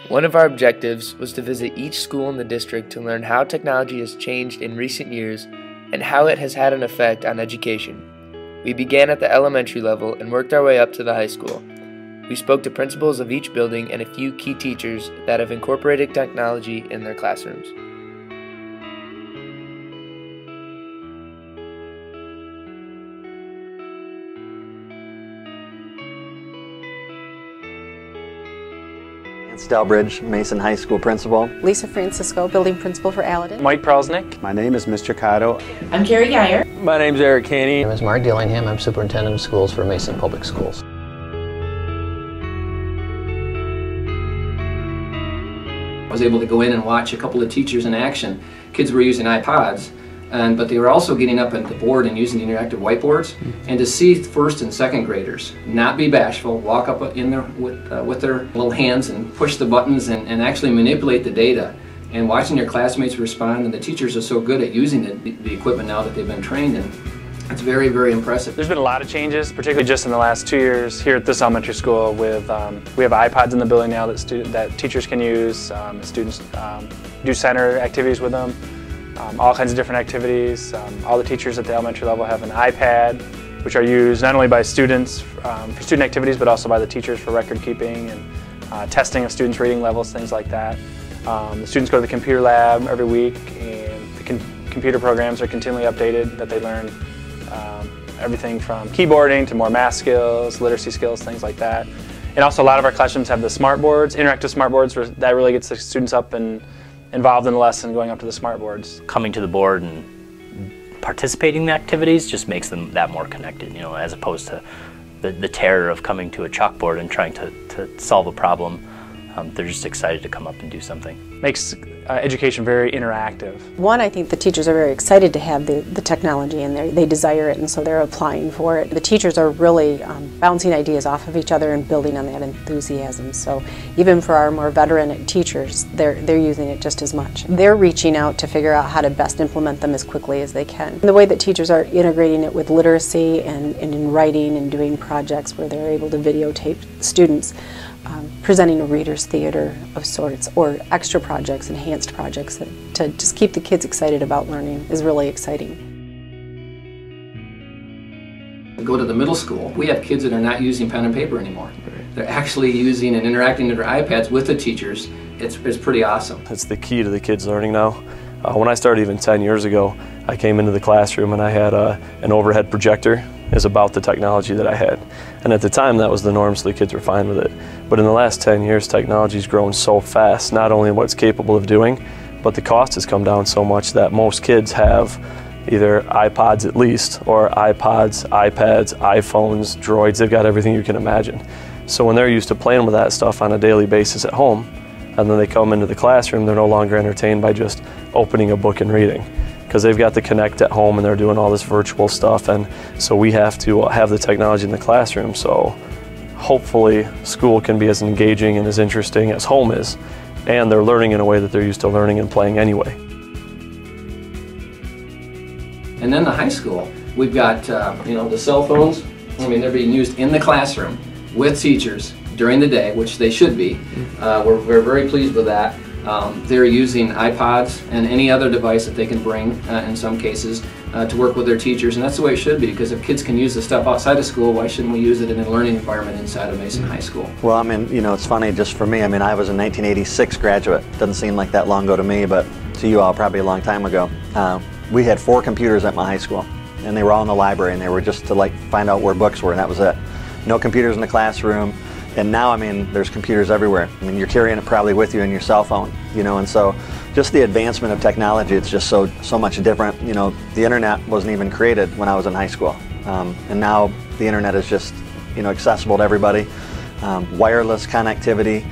One of our objectives was to visit each school in the district to learn how technology has changed in recent years and how it has had an effect on education. We began at the elementary level and worked our way up to the high school. We spoke to principals of each building and a few key teachers that have incorporated technology in their classrooms. Stelbridge, Mason High School principal. Lisa Francisco, building principal for Aladdin. Mike Prelsnick. My name is Mr. Cotto. I'm Carrie Geyer. My name's Eric Caney. My name is Mark Dillingham. I'm superintendent of schools for Mason Public Schools. I was able to go in and watch a couple of teachers in action. Kids were using iPods, but they were also getting up at the board and using the interactive whiteboards. And to see first and second graders not be bashful, walk up in there with their little hands and push the buttons and actually manipulate the data. And watching their classmates respond, and the teachers are so good at using the equipment now that they've been trained in. It's very, very impressive. There's been a lot of changes, particularly just in the last 2 years here at this elementary school. With we have iPods in the building now that teachers can use. Students do center activities with them, all kinds of different activities. All the teachers at the elementary level have an iPad, which are used not only by students for student activities, but also by the teachers for record keeping and testing of students' reading levels, things like that. The students go to the computer lab every week, and the computer programs are continually updated that they learn. Everything from keyboarding to more math skills, literacy skills, things like that. And also a lot of our classrooms have the smart boards, interactive smart boards, that really gets the students up and involved in the lesson, going up to the smart boards. Coming to the board and participating in the activities just makes them that more connected, you know, as opposed to the terror of coming to a chalkboard and trying to solve a problem. They're just excited to come up and do something. Makes education very interactive. One, I think the teachers are very excited to have the technology in there. They desire it, and so they're applying for it. The teachers are really bouncing ideas off of each other and building on that enthusiasm. So even for our more veteran teachers, they're using it just as much. They're reaching out to figure out how to best implement them as quickly as they can. And the way that teachers are integrating it with literacy and in writing and doing projects where they're able to videotape students presenting a reader's theater of sorts, or extra projects, enhanced projects to just keep the kids excited about learning is really exciting. We go to the middle school, we have kids that are not using pen and paper anymore. They're actually using and interacting with their iPads with the teachers. It's pretty awesome. It's the key to the kids learning now. When I started even 10 years ago, I came into the classroom and I had an overhead projector. Is about the technology that I had. And at the time that was the norm, so the kids were fine with it. But in the last 10 years, technology's grown so fast, not only what it's capable of doing, but the cost has come down so much that most kids have either iPods at least, or iPods, iPads, iPhones, droids. They've got everything you can imagine. So when they're used to playing with that stuff on a daily basis at home, and then they come into the classroom, they're no longer entertained by just opening a book and reading, because they've got the Connect at home and they're doing all this virtual stuff, and so we have to have the technology in the classroom, so hopefully school can be as engaging and as interesting as home is, and they're learning in a way that they're used to learning and playing anyway. And then the high school, we've got you know, the cell phones. I mean, they're being used in the classroom with teachers during the day, which they should be. We're very pleased with that. They're using iPods and any other device that they can bring, in some cases, to work with their teachers, and that's the way it should be, because if kids can use the stuff outside of school, why shouldn't we use it in a learning environment inside of Mason High School? Well, I mean, you know, it's funny just for me. I mean, I was a 1986 graduate. Doesn't seem like that long ago to me, but to you all, probably a long time ago. We had 4 computers at my high school, and they were all in the library, and they were just to like find out where books were, and that was it. No computers in the classroom. And now, I mean, there's computers everywhere. I mean, you're carrying it probably with you in your cell phone, you know, and so just the advancement of technology, it's just so much different. You know, the internet wasn't even created when I was in high school. And now the internet is just, you know, accessible to everybody. Wireless connectivity,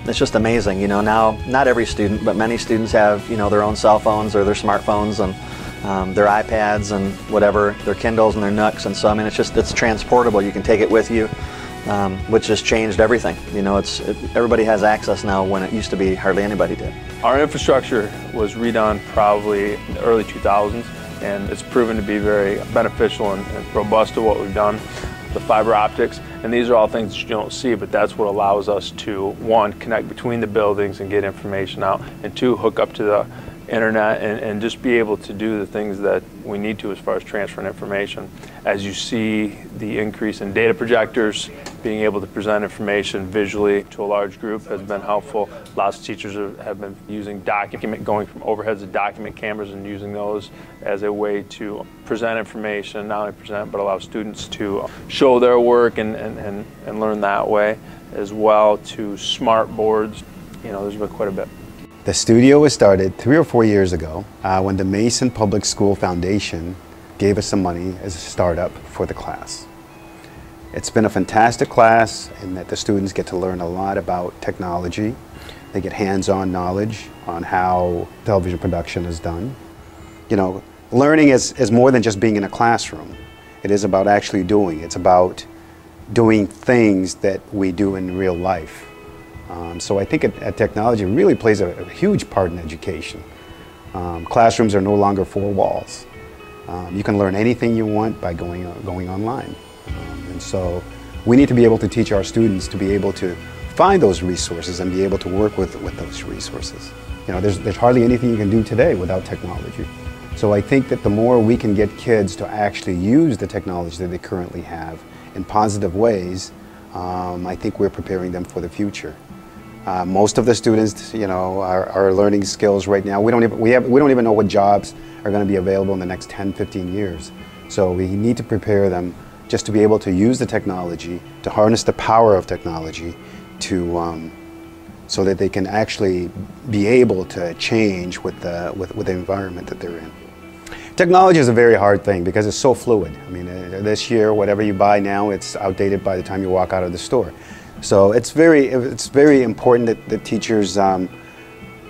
it's just amazing. You know, now not every student, but many students have, you know, their own cell phones or their smartphones and their iPads and whatever, their Kindles and their Nooks. And so, I mean, it's transportable. You can take it with you. Which has changed everything. You know, everybody has access now when it used to be hardly anybody did. Our infrastructure was redone probably in the early 2000s, and it's proven to be very beneficial and robust to what we've done. the fiber optics, and these are all things that you don't see, but that's what allows us to, one, connect between the buildings and get information out, and two, hook up to the internet and just be able to do the things that we need to as far as transferring information. As you see the increase in data projectors, being able to present information visually to a large group has been helpful. Lots of teachers have been using going from overheads to document cameras and using those as a way to present information, not only present but allow students to show their work and learn that way, as well to smart boards. You know, there's been quite a bit. The studio was started 3 or 4 years ago when the Mason Public School Foundation gave us some money as a startup for the class. It's been a fantastic class in that the students get to learn a lot about technology. They get hands-on knowledge on how television production is done. You know, learning is more than just being in a classroom. It is about actually doing. It's about doing things that we do in real life. So I think technology really plays a huge part in education. Classrooms are no longer 4 walls. You can learn anything you want by going online. And so we need to be able to teach our students to be able to find those resources and be able to work with those resources. You know, there's hardly anything you can do today without technology. So I think that the more we can get kids to actually use the technology that they currently have in positive ways, I think we're preparing them for the future. Most of the students, you know, are learning skills right now. We don't even know what jobs are going to be available in the next 10, 15 years. So we need to prepare them just to be able to use the technology, to harness the power of technology, so that they can actually be able to change with the environment that they're in. Technology is a very hard thing because it's so fluid. I mean, this year, whatever you buy now, it's outdated by the time you walk out of the store. So it's very important that teachers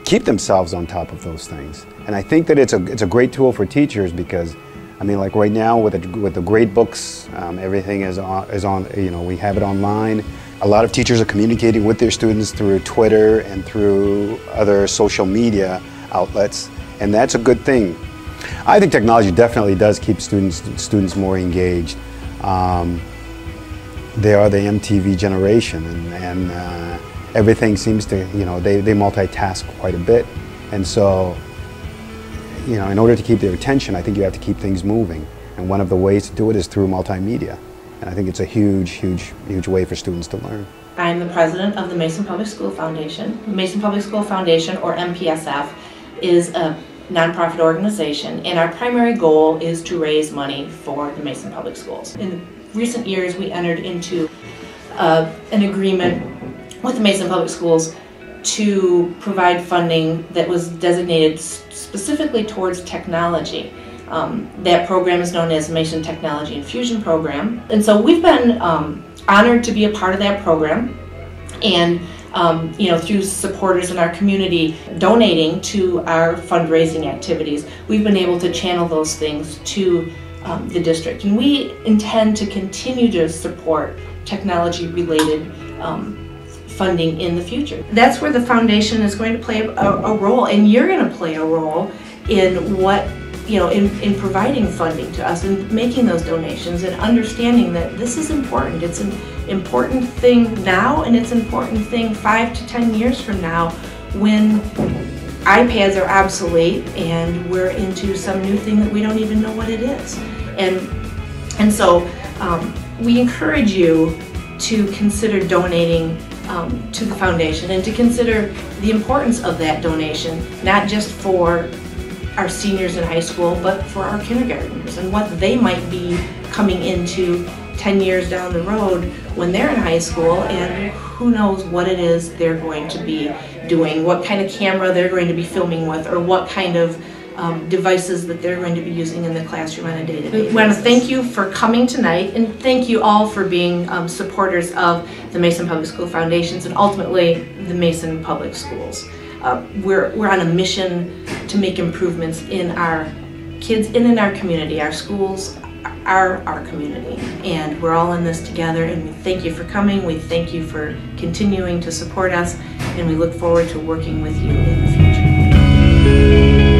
keep themselves on top of those things. And I think that it's a great tool for teachers because, I mean, like right now with the great books, everything is on. You know, we have it online. A lot of teachers are communicating with their students through Twitter and through other social media outlets, and that's a good thing. I think technology definitely does keep students more engaged. They are the MTV generation, and everything seems to, you know, they multitask quite a bit. And so, you know, in order to keep their attention, I think you have to keep things moving. And one of the ways to do it is through multimedia. And I think it's a huge way for students to learn. I'm the president of the Mason Public School Foundation. The Mason Public School Foundation, or MPSF, is a nonprofit organization, and our primary goal is to raise money for the Mason Public Schools. In recent years, we entered into an agreement with the Mason Public Schools to provide funding that was designated specifically towards technology. That program is known as Mason Technology Infusion Program, and so we've been honored to be a part of that program, and you know, through supporters in our community donating to our fundraising activities, we've been able to channel those things to the district. And we intend to continue to support technology-related funding in the future. That's where the foundation is going to play a role, and you're going to play a role in what, you know, in providing funding to us and making those donations and understanding that this is important. It's an important thing now, and it's an important thing 5 to 10 years from now when iPads are obsolete and we're into some new thing that we don't even know what it is. And so we encourage you to consider donating to the foundation and to consider the importance of that donation, not just for our seniors in high school, but for our kindergartners and what they might be coming into 10 years down the road when they're in high school, and who knows what it is they're going to be doing, what kind of camera they're going to be filming with, or what kind of devices that they're going to be using in the classroom on a day-to-day basis. I want to thank you for coming tonight, and thank you all for being supporters of the Mason Public School Foundations and ultimately the Mason Public Schools. We're on a mission to make improvements in our kids and in our community. Our schools are our community, and we're all in this together, and we thank you for coming. We thank you for continuing to support us, and we look forward to working with you in the future.